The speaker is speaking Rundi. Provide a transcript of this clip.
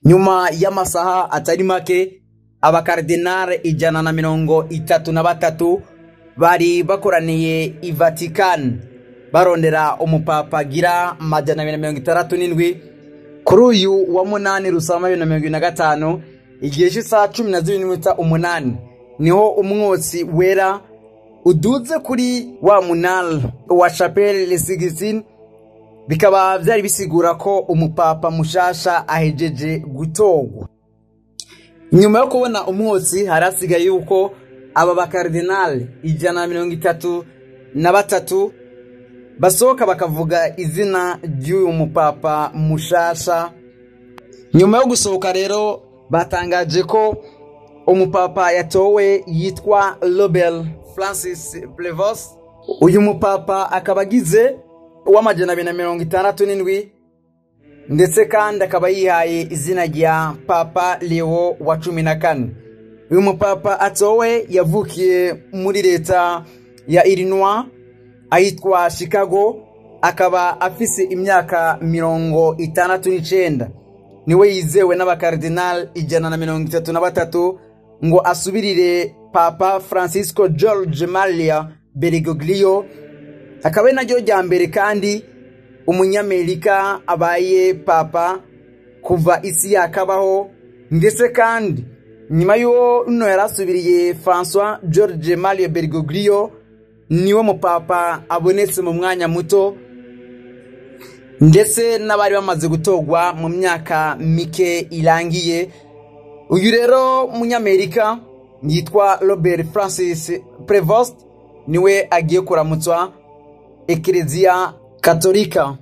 nyuma y'amasaha atari make abakardinale 133 bari bakoraniye i Vatican barondera umupapa gira 267 kuri uyu wa 8 Rusama 2025 igihe cy'isaha 12:08 niho umwotsi wera uduze kuri wa munal wa Chapelle Les Sixtines, bikaba byari bisigura ko umupapa mushasha ahejeje gutogwa. Nyuma yo kubona umwotsi harasigaye yuko aba bakardinale 133 basohoka bakavuga izina ry'uyu mupapa mushasha. Nyuma yo gusohoka rero batangaje ko umupapa yatowe yitwa Robert Francis Prevost. Uyu mupapa akabagize uw'amajana 267 ndetse kandi akaba yihaye izina rya Papa Leo wa 14. Uyu mupapa atowe yavukiye muri leta ya Illinois ahitwa Chicago, akaba afise imyaka 69. Niwe yizewe n'abakardinal 133 ngo asubirire Papa Francisco George Maria Bergoglio, akaba naryo rya mbere kandi umunyamerika abaye papa kuva isi yakabaho. Ndetse kandi nyuma y'uwo uno yarasubiriye François George Maria Bergoglio, niwe mupapa abonetse mu mwanya muto ndetse n'abari bamaze gutogwa mu myaka mike irangiye. Uyu rero munyamerika yitwa Robert Francis Prevost niwe agiye kuramutswa Eklezia Katolika.